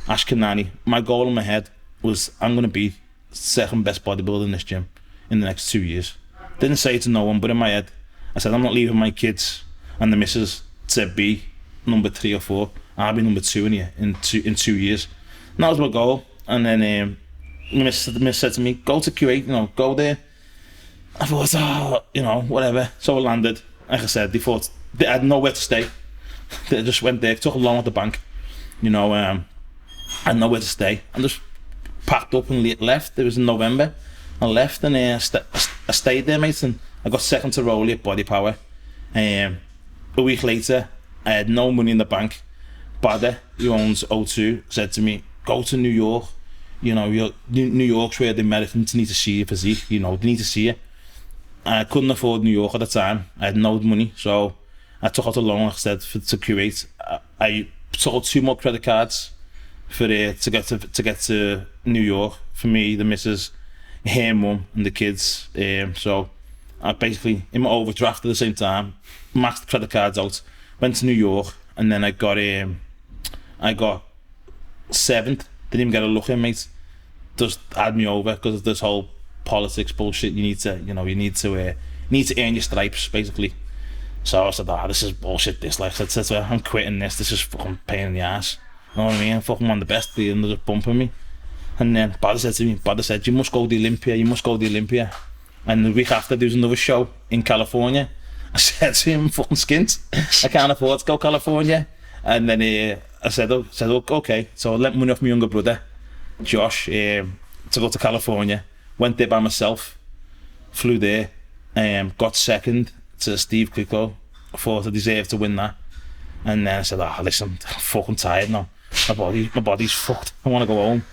Ash Kanani. My goal in my head was, I'm going to be second best bodybuilder in this gym in the next 2 years. Didn't say it to no one, but in my head, I said, I'm not leaving my kids and the missus to be number 3 or 4. I'll be number 2 in here in 2 years. And that was my goal. And then the miss said to me, go to Q8, you know, go there. I thought, oh, you know, whatever. So I landed. Like I said, they thought they had nowhere to stay. They just went there, took a loan at the bank, you know, I had nowhere to stay. And just packed up and left. It was in November. I left and I stayed there, mate, and I got second to Rolly at Body Power. A week later, I had no money in the bank. Badder, who owns O2, said to me, go to New York. You know, New York's where the Americans need to see your physique, you know, they need to see it. I couldn't afford New York at the time. I had no money, so I took out a loan, like I said, to Q8. I sold 2 more credit cards for to get to New York. For me, the missus, her mum, and the kids. So I basically, in my overdraft at the same time, maxed the credit cards out, went to New York, and then I got 7th. Didn't even get a look in, mate. Just had me over because of this whole politics bullshit. You need to earn your stripes, basically. So I said, this is bullshit. This, like I said to her, I'm quitting this. This is fucking pain in the ass. You know what I mean? I'm fucking one of the best, and they're just bumping me. And then Badder said, you must go to the Olympia. And the week after, there was another show in California. I said to him, fucking skint, I can't afford to go to California. And then I said, okay. So I lent money off my younger brother, Josh, to go to California. Went there by myself. flew there, got second to Steve Kiko. I thought I deserved to win that. And then I said, listen, I'm fucking tired now. My body's fucked. I want to go home.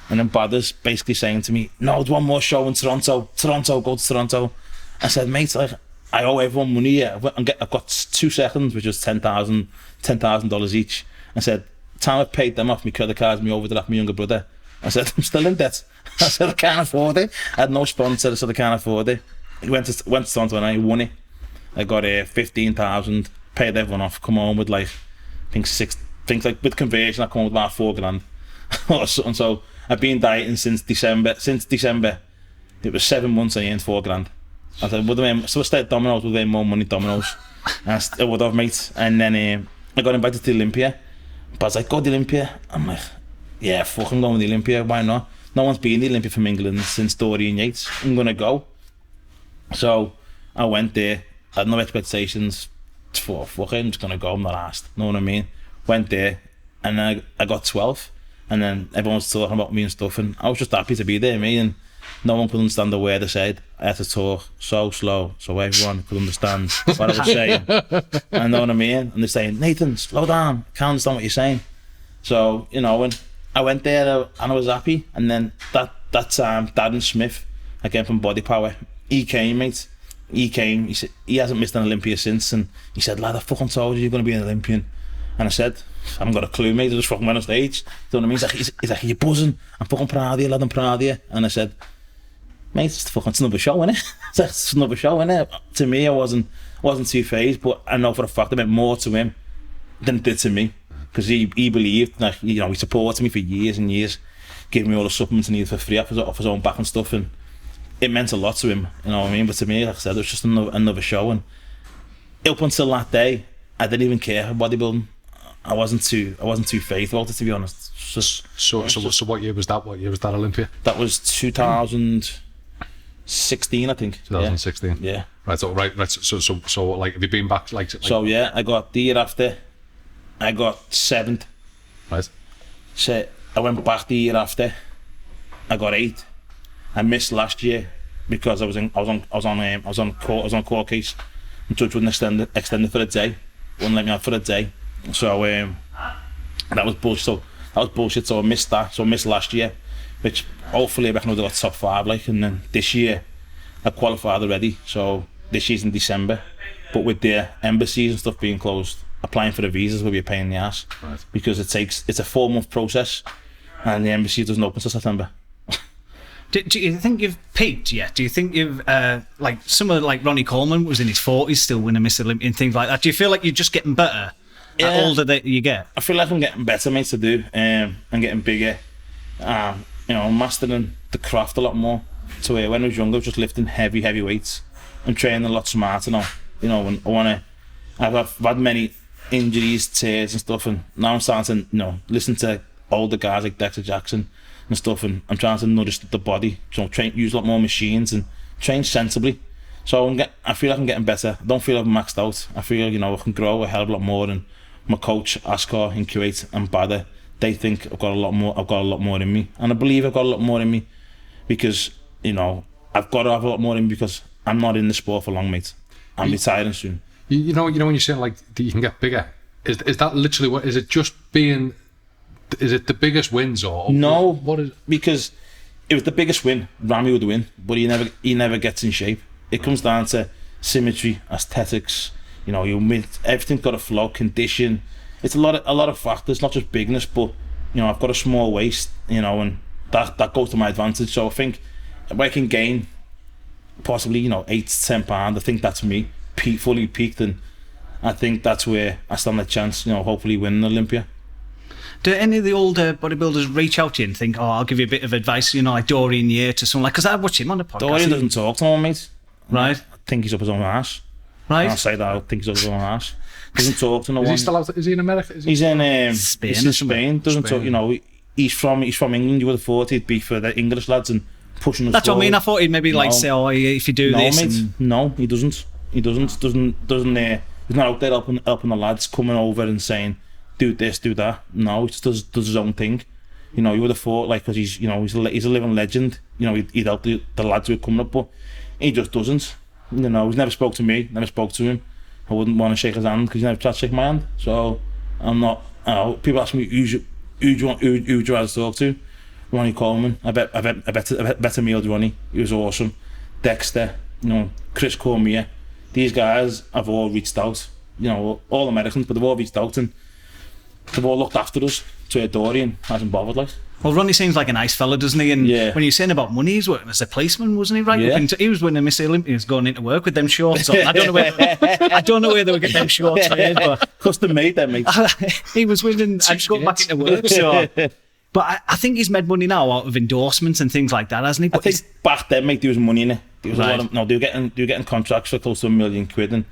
And then Badders basically saying to me, no, there's one more show in Toronto. Go to Toronto. I said, mate, I owe everyone money here. I've got 2 seconds, which was $10,000 each. I said, time I've paid them off my credit cards, me overdraft, my younger brother. I said, I'm still in debt. I said, I can't afford it. I had no sponsor, so I can't afford it. I went to Toronto and I won it. I got 15,000, paid everyone off, come home with like, I think 6, things like with conversion, I come home with about $4,000 or something. So I've been dieting since December. It was 7 months I earned $4,000. I said, so I started Domino's, would have made more money Domino's. I would have, mate. And then I got invited to Olympia. But I was like, go to Olympia. I'm like, yeah, fucking going to the Olympia, why not? No one's been to the Olympia from England since Dorian Yates. I'm going to go. So I went there, had no expectations. I'm just going to go, I'm not asked. Know what I mean? Went there, and I got 12th. And then everyone was talking about me and stuff, and I was just happy to be there, me, and no one could understand the word I said. I had to talk so slow so everyone could understand what I was saying. I know what I mean? And they're saying, Nathan, slow down, I can't understand what you're saying. So, you know, when I went there and I was happy, and then that time, Darren Smith, again from Body Power, he came, mate. He came, he said, he hasn't missed an Olympia since, and he said, lad, I fucking told you you're going to be an Olympian. And I said, I haven't got a clue, mate, I just fucking went on stage. Do you know what I mean? He's like, you're buzzing, I'm fucking proud of you, lad, I'm proud of you. And I said, mate, it's another show, innit? It's another show, innit? To me, I wasn't too phased, but I know for a fact it meant more to him than it did to me. Because he believed, like, you know, he supported me for years and years, giving me all the supplements I needed for free off his own back and stuff, and it meant a lot to him, you know what I mean? But to me, like I said, it was just another show, and up until that day, I didn't even care about bodybuilding. I wasn't too phased about it, to be honest. So what year was that? What year was that Olympia? That was 2016, I think. 2016. Yeah. Right. So So like, have you been back like? So yeah, I got the year after. I got 7th. Right. So I went back the year after. I got 8th. I missed last year because I was on court case. The judge wouldn't extend it for a day. Wouldn't let me out for a day. So that was bullshit. So I missed that. So I missed last year, which hopefully I reckon I would have got top 5. Like, and then this year I qualified already. So this year's in December, but with the embassies and stuff being closed, applying for the visas will be a pain in the ass. Right. Because it's a 4-month process, and the embassy doesn't open till September. Do you think you've peaked yet? Do you think you've, like someone like Ronnie Coleman was in his 40s still winning Mr. Olympia and things like that? Do you feel like you're just getting better the older that you get? I feel like I'm getting better, mate, to do, and getting bigger. You know, mastering the craft a lot more. To where when I was younger, I was just lifting heavy weights. I'm training a lot smarter now. You know, when I've had many injuries, tears and stuff, and now I'm starting to, you know, listen to older guys like Dexter Jackson and stuff, and I'm trying to nourish the body, so use a lot more machines and train sensibly. So I feel like I'm getting better. I don't feel like I'm maxed out. I feel, you know, I can grow a hell of a lot more. And my coach Asha in Kuwait and Badr, they think I've got a lot more in me, and I believe I've got a lot more in me because, you know, I've got to have a lot more in me because I'm not in the sport for long, mate. I'm retiring soon. You know when you're saying like that you can get bigger, is that literally what? Is it just being? Is it the biggest wins or no? What is? Because it was the biggest win, Ramy would win, but he never gets in shape. It comes down to symmetry, aesthetics. You know, everything's got to flow, condition. It's a lot of factors, not just bigness, but, you know, I've got a small waist, you know, and that goes to my advantage. So I think if I can gain possibly, you know, 8 to 10 pounds, I think that's me fully peaked, and I think that's where I stand a chance, you know, hopefully winning Olympia. Do any of the older bodybuilders reach out to you and think, oh, I'll give you a bit of advice, you know, like Dorian Year to someone like, because I watch him on the podcast. Dorian doesn't talk to him, mate. Right. I think he's up his own arse. Right. I'll say that, I think he's up his own arse. Doesn't talk to no one. Is he still out? Is he in America? He's in Spain. He's in Spain. Doesn't talk, you know, he's from England. You would have thought he'd be for the English lads and pushing us That's forward. what I mean. I thought he'd maybe like say, oh, if you do this. Mate, and... No, he doesn't. He doesn't. He's not out there helping the lads, coming over and saying, do this, do that. No, he just does his own thing. You know, you would have thought, like, because he's a living legend. You know, he'd help the lads who are coming up, but He just doesn't. You know, he's never spoke to me, never spoke to him. I wouldn't want to shake his hand because he never tried to shake my hand. So I'm not. People ask me who do you rather talk to? Ronnie Coleman. I bet a meal with Ronnie. He was awesome. Dexter, you know, Chris Cormier. These guys have all reached out. You know, all Americans, but they've all reached out and they've all looked after us to a door and hasn't bothered like. Well, Ronnie seems like a nice fella, doesn't he? And when you're saying about money, he's working as a policeman, wasn't he? Right? Yeah. He was winning Miss Olympia. He was going into work with them shorts on. I don't know where they were getting them shorts made, but custom made them, mate. he was winning and going back into work. So, but I think he's made money now out of endorsements and things like that, hasn't he? But I think back then, mate, there was money in it. There was right. a lot of, no, they were getting contracts for close to £1 million, and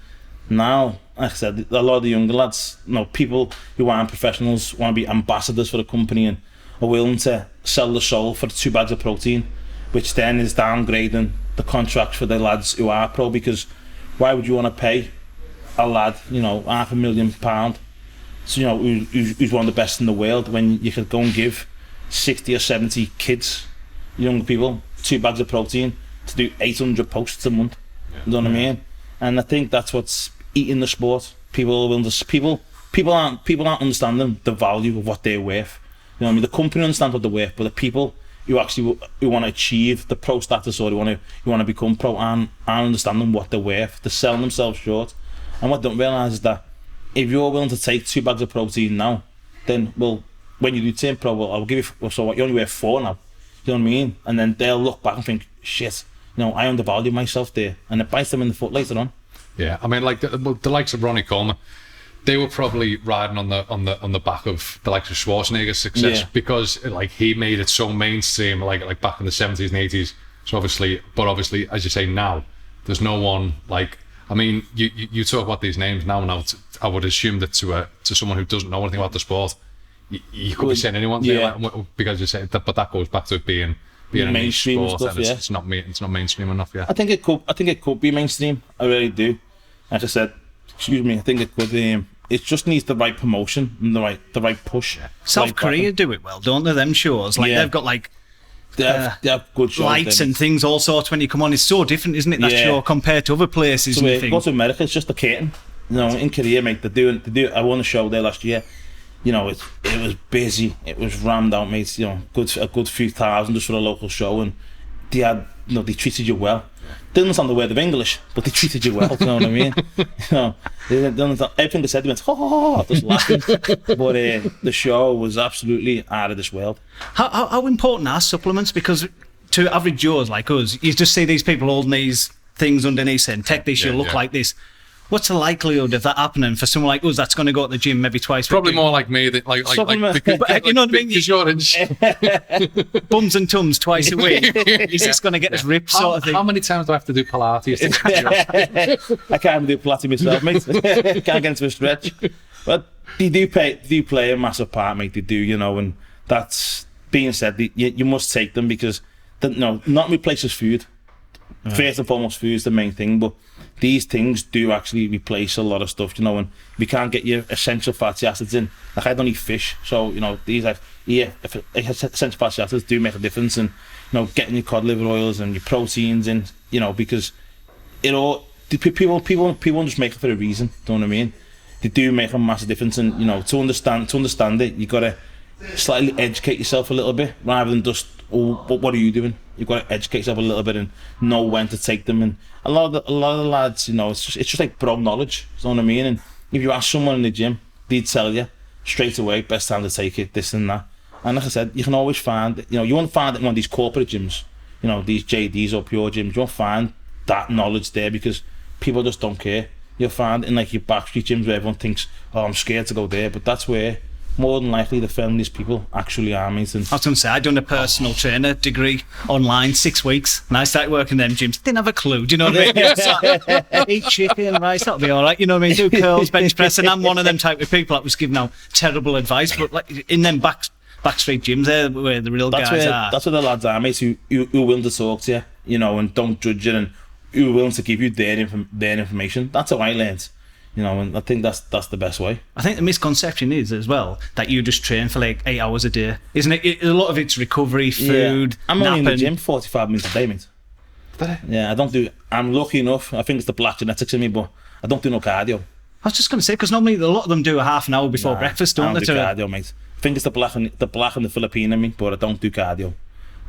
now, like I said, a lot of the younger lads, you know, people who aren't professionals want to be ambassadors for the company and are willing to sell the soul for 2 bags of protein, which then is downgrading the contract for the lads who are pro, because why would you want to pay a lad, you know, £500,000, so, you know, who's one of the best in the world, when you could go and give 60 or 70 kids, young people, 2 bags of protein to do 800 posts a month. You know what I mean? And I think that's what's eating the sport. People aren't understanding the value of what they're worth. You know what I mean? The company understands what they're worth, but the people who actually who want to achieve the pro status or who want to become pro aren't understanding what they're worth. They're selling themselves short. And what they don't realise is that if you're willing to take 2 bags of protein now, then when you do turn pro, I'll give you, so what, you only wear 4 now. You know what I mean? And then they'll look back and think, shit, you know, I undervalue myself there, and it bites them in the foot later on. Yeah, I mean, like the likes of Ronnie Coleman, they were probably riding on the back of the likes of Schwarzenegger's success, because like he made it so mainstream, like back in the 70s and 80s. So obviously, as you say now, there's no one like. I mean, you talk about these names now. I would assume that to someone who doesn't know anything about the sport, you could be saying anyone, because you say that, but that goes back to it being a mainstream sport, stuff. and it's not mainstream enough. Yeah, I think it could be mainstream. I really do. Like I said, excuse me, I think it could. It just needs the right promotion and the right push. South Korea do it well, don't they? Them shows, like they've got like they have good shows, lights and things, all sorts. When you come on, it's so different, isn't it? That show compared to other places. So go to America, it's just a curtain. You know, in Korea, mate, they do. I won a show there last year. You know, it was busy. It was rammed out, mate. You know, a good few thousand just for a local show, and they treated you well. They didn't understand the word of English, but they treated you well. You know what I mean? You know, they didn't understand everything they said. They went, just laughing. But the show was absolutely out of this world. How important are supplements? Because to average Joes like us, you just see these people holding these things underneath saying, take this, you'll look like this. What's the likelihood of that happening for someone like us that's going to go to the gym maybe twice? Probably more like me, because, you know what I mean? Because you're in bums and tums twice a week. Is this going to get us ripped? Sort of thing? How many times do I have to do Pilates? I can't even do Pilates myself, mate. Can't get into a stretch. But they do play a massive part, mate. They do, you know. And that's being said, you must take them because not replaces food. First and foremost, food is the main thing, but these things do actually replace a lot of stuff, you know, and we can't get your essential fatty acids in. Like, I don't eat fish, so, you know, these essential fatty acids do make a difference, and, you know, getting your cod liver oils and your proteins in, you know, because people just make it for a reason, do you know what I mean? They do make a massive difference, and, you know, to understand it, you got to slightly educate yourself a little bit, rather than just, what are you doing? You've got to educate yourself a little bit and know when to take them. And a lot of the lads, you know, it's just like bro knowledge. You know what I mean? And if you ask someone in the gym, they'd tell you straight away, best time to take it, this and that. And like I said, you can always find, you know, you won't find it in one of these corporate gyms, you know, these JDs or pure gyms. You won't find that knowledge there because people just don't care. You'll find in like your Backstreet gyms where everyone thinks, I'm scared to go there, but that's where more than likely the friendliest people actually are, mate. And I was going to say, I'd done a personal trainer degree online 6 weeks, and I started working in them gyms. Didn't have a clue, do you know what I mean? Eat chicken, rice, that'll be all right, you know what I mean? Do curls, bench press, and I'm one of them type of people that was giving out terrible advice, but like in them Backstreet gyms, there where the real guys are. That's where the lads are, mate, who are willing to talk to you, you know, and don't judge you, and who are willing to give you their information. That's how I learned. You know, and I think that's the best way. I think the misconception is as well that you just train for like 8 hours a day, isn't it? A lot of it's recovery, food, I'm only napping. in the gym 45 minutes a day, mate. Yeah, I'm lucky enough. I think it's the black genetics in me, but I don't do no cardio. I was just going to say, because normally a lot of them do a half an hour before breakfast, don't I they? don't do cardio, mate. I think it's the black and the Filipino in me, but I don't do cardio.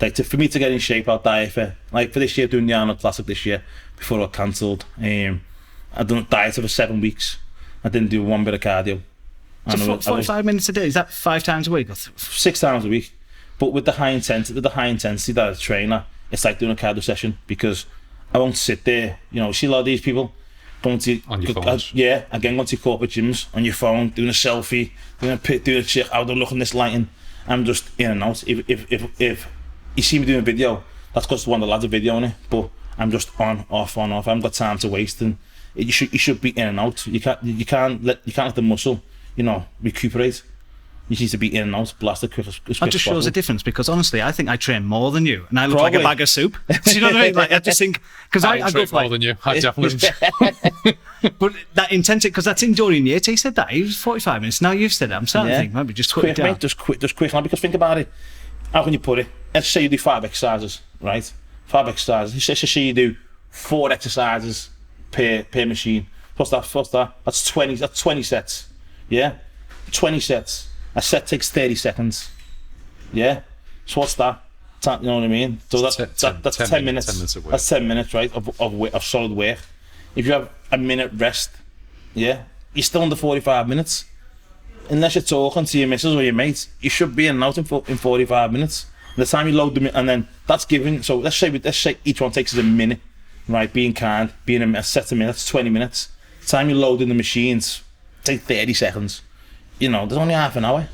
Like for me to get in shape, I'll diet for this year, doing the Arnold Classic this year before I cancelled. I done a diet for 7 weeks. I didn't do one bit of cardio. So 45 minutes a day, is that 5 times a week? 6 times a week. But with the high intensity that I train at, it's like doing a cardio session, because I won't sit there. You know, see a lot of these people going to on your phones. Going to corporate gyms on your phone, doing a selfie, doing a chick, how they're looking, this lighting. I'm just in and out. If you see me doing a video, that's because one of the lads are videoing it, but I'm just on, off. I haven't got time to waste, and you should be in and out. You can't let the muscle, recuperate. You need to be in and out, blast as quick as possible. That just shows a difference, because honestly, I think I train more than you, and I look like a bag of soup. Do you know what I mean? Like, I just think, because I go for more than you. I definitely. But that intensity, because that's in Dorian Yates. He said that he was 45 minutes. Now you've said it. I'm starting to think maybe just quick, mate. Just quick. Now, because think about it. How can you put it? Let's say you do 5 exercises, right? 5 exercises. Let's say you do 4 exercises per machine. What's that? That's 20. That's 20 sets. Yeah, 20 sets. A set takes 30 seconds. Yeah. So what's that? You know what I mean? So that's 10 minutes. 10 minutes of work. That's 10 minutes, right? Of solid work. If you have a minute rest, yeah, you're still under 45 minutes. Unless you're talking to your missus or your mates, you should be in and out in 45 minutes. And the time you load them in, and then that's giving. So let's say each one takes us a minute, right? Being kind, being a set of minutes, 20 minutes. The time you load in the machines, take 30 seconds. There's only half an hour.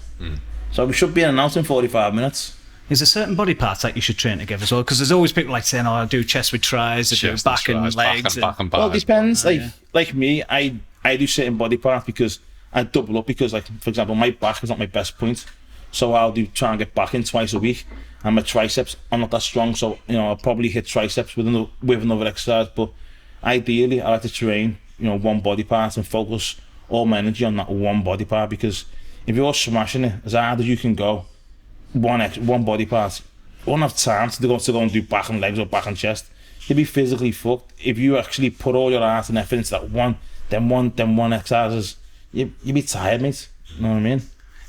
So we should be in and out in 45 minutes. Is there certain body parts that you should train together as well? Because there's always people like saying, I do chest with tries, I do back and legs. Back and well, it depends. Like me, I do certain body parts because I double up, because, like, for example, my back is not my best point. So I'll try and get back in twice a week. And my triceps are not that strong, so I'll probably hit triceps with another exercise. But ideally, I like to train, one body part and focus all my energy on that one body part, because if you're smashing it as hard as you can go, one body part, you won't have time to go and do back and legs or back and chest. You'll be physically fucked. If you actually put all your heart and effort into that one exercises, you'll be tired, mate. You know what I mean?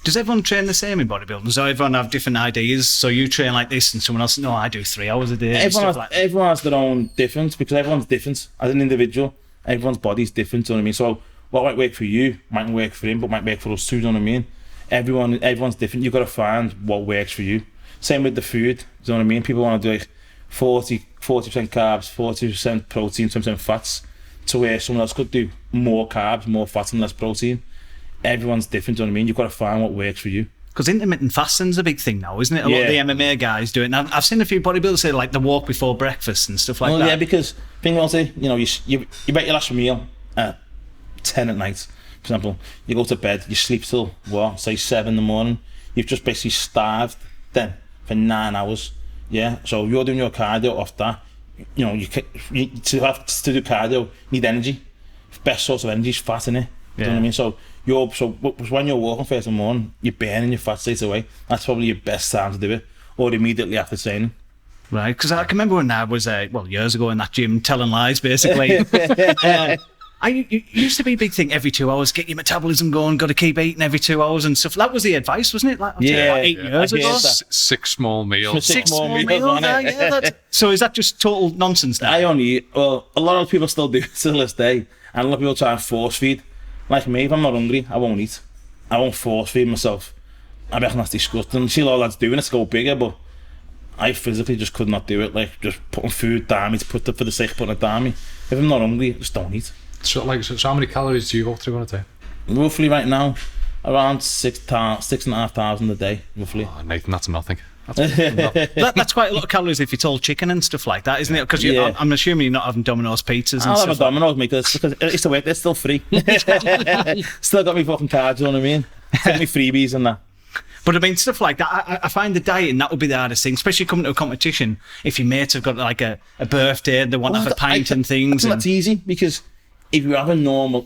Does everyone train the same in bodybuilding? Does everyone have different ideas? So you train like this and someone else, no, I do 3 hours a day. Everyone has their own difference, because everyone's different as an individual. Everyone's body's different, you know what I mean? So what might work for you mightn't work for him, but might work for us too, you know what I mean? Everyone's different. You've got to find what works for you. Same with the food, you know what I mean? People want to do like 40% carbs, 40% protein, 20% fats, to where someone else could do more carbs, more fats and less protein. Everyone's different, you know what I mean? You've got to find what works for you. Because intermittent fasting's a big thing now, isn't it? A lot of the MMA guys do it. And I've seen a few bodybuilders say like the walk before breakfast and stuff like that. Yeah, because thing I'll say, you bet your last meal at 10 at night, for example. You go to bed, you sleep till say 7 in the morning. You've just basically starved then for 9 hours. Yeah, so you're doing your cardio off that. To do cardio, you need energy. Best source of energy is fat, innit? You know what I mean? So when you're walking first in the morning, you're burning your fat straight away. That's probably your best time to do it, or immediately after training. Right, because I can remember when I was years ago in that gym telling lies, basically. It used to be a big thing every 2 hours, get your metabolism going, got to keep eating every 2 hours and stuff. That was the advice, wasn't it? Like 8 years ago. 6 small meals. 6 small meals. So is that just total nonsense now? I only eat, a lot of people still do it to this day, and a lot of people try and force feed. Like me, if I'm not hungry, I won't eat. I won't force feed myself. I reckon that's disgusting. See a lot of lads doing it to go bigger, but I physically just could not do it. Like, just putting food down me for the sake of putting it down me. If I'm not hungry, just don't eat. So how many calories do you go through on a day? Roughly right now, around 6,500 a day, roughly. Oh, Nathan, that's nothing. That's quite a lot of calories if it's all chicken and stuff like that, isn't it? Because I'm assuming you're not having Domino's pizzas. I'll have a Domino's, mate, because it's the work. It's still free. Still got me fucking cards, you know what I mean? Got me freebies and that. But I mean, stuff like that, I find the dieting, that would be the hardest thing, especially coming to a competition. If your mates have got like a birthday and they want to have a pint and things. That's easy, because if you have a normal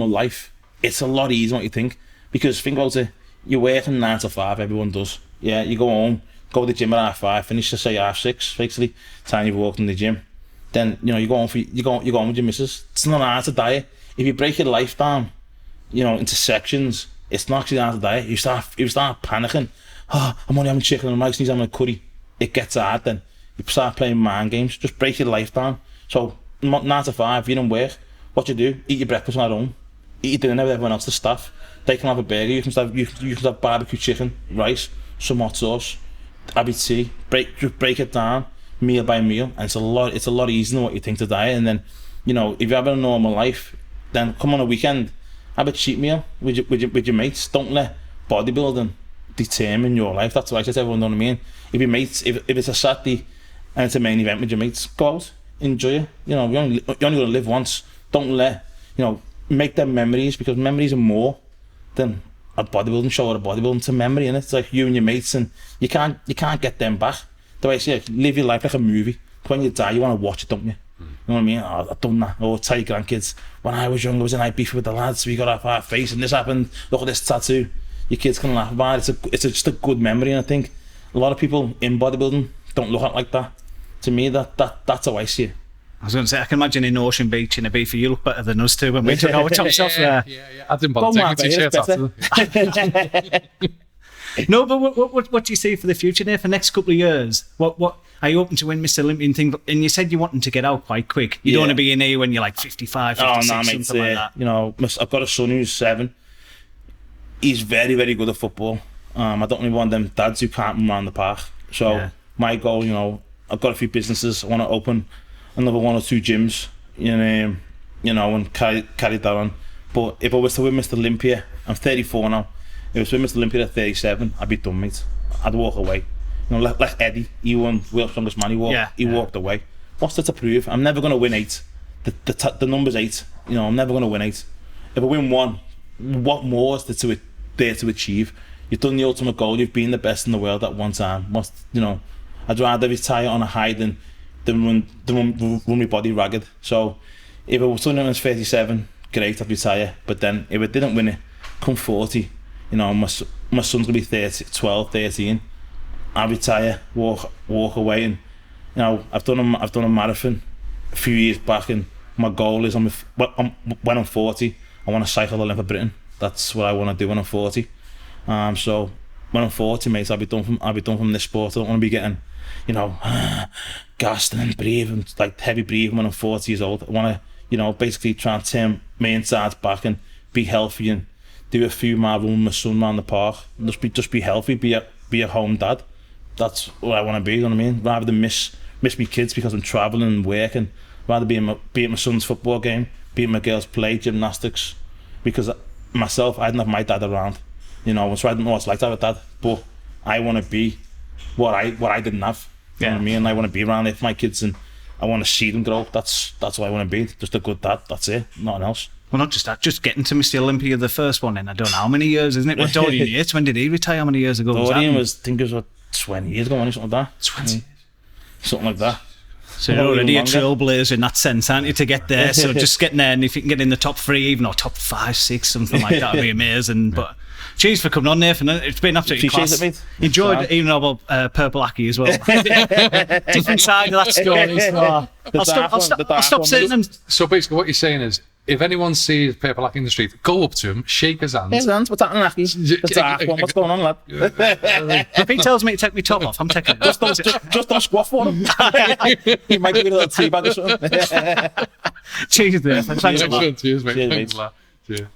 life, it's a lot easier than what you think. Because think about it, you're working 9 to 5, everyone does. Yeah, you go home, go to the gym at 5:30, finish to say 6:30, basically, time you've walked in the gym. then you're going with your missus. It's not hard to diet. If you break your life down, into sections, it's not actually hard to diet. You start panicking. Oh, I'm only having chicken and rice, and he's having a curry. It gets hard then. You start playing mind games. Just break your life down. So 9 to 5, you're in work. What you do? Eat your breakfast at home. Eat your dinner with everyone else, the staff. They can have a burger. You can have barbecue chicken, rice, some hot sauce, have your tea. Just break it down meal by meal, and it's a lot easier than what you think to diet. And then, if you're having a normal life, then come on a weekend, have a cheat meal with your mates. Don't let bodybuilding determine your life. That's what I say to everyone, know what I mean? If your mates, if it's a Saturday and it's a main event with your mates, go out, enjoy it. You're only gonna live once. Don't let, make them memories, because memories are more than a bodybuilding show or a bodybuilding. It's a memory, and it's like you and your mates, and you can't get them back. The way I say it, live your life like a movie. When you die, you want to watch it, don't you? You know what I mean? Oh, I've done that. Or tell your grandkids, when I was young, I was in beef with the lads, we got off our face and this happened, look at this tattoo. Your kids can laugh about it. It's just a good memory, and I think a lot of people in bodybuilding don't look at it like that. To me, that's how I see it. I was going to say, I can imagine in Ocean Beach in a beef, you look better than us two when we took our tops off there. Yeah. I didn't bother taking t-shirts after. No, but what do you see for the future there for the next couple of years? What are you open to win Mr. Olympian thing? And you said you wanting to get out quite quick. You don't want to be in here when you're like 55, 56, something like that. I've got a son who's 7. He's very, very good at football. I don't really want them dads who can't run around the park. So my goal, I've got a few businesses. I want to open another 1 or 2 gyms, and carry that on. But if I was to win Mr. Olympia, I'm 34 now. If I was to win Mr. Olympia at 37, I'd be done, mate. I'd walk away. Like Eddie, he won World's Strongest Man. He walked away. What's there to prove? I'm never going to win 8. The number's 8. I'm never going to win 8. If I win 1, what more is there to achieve? You've done the ultimate goal. You've been the best in the world at one time. I'd rather retire on a high than run my body ragged. So if I was done when I was 37, great, I'd retire. But then if I didn't win it, come 40, my son's gonna be 12, 13. I'll retire, walk away, and I've done a marathon a few years back, and my goal is when I'm 40, I want to cycle the length of Britain. That's what I want to do when I'm 40. So when I'm 40, mate, I'll be done from this sport. I don't want to be getting, gassed and breathing, like heavy breathing when I'm 40 years old. I want to, basically try and turn my insides back and be healthy and do a few miles with my son around the park. Just be healthy, be a home dad. That's what I want to be, you know what I mean? Rather than miss my kids because I'm travelling and working, rather be at my son's football game, be at my girls' play, gymnastics. Because myself, I didn't have my dad around, so I didn't know what it's like to have a dad. But I want to be what I didn't have. You know what I mean? I want to be around it for my kids, and I want to see them grow. That's what I want to be. Just a good dad. That's it. Nothing else. Well, not just that. Just getting to Mr. Olympia, the first one in I don't know how many years, isn't it? What Dorian Yates? When did he retire? How many years ago? Dorian was, I think it was 20 years ago, something like that. 20. Something like that. So you're already a trailblazer in that sense, aren't you, to get there? So just getting there, and if you can get in the top 3, even or top 5, 6, something like that, would be amazing. But cheers for coming on, Nathan. It's been absolutely class. Enjoyed even about Purple Aki as well. Different side of that story. I'll stop saying them. So basically, what you're saying is, if anyone sees Purple Aki in the street, go up to him, shake his hand. His hands, what's happening, Aki? What's going on, lad? If he tells me to take my top off, I'm taking it. Just don't squash for him. He might give me a little tea bag or something. Cheers, Nathan. Thanks a lot. Cheers, mate. Cheers, mate. Cheers.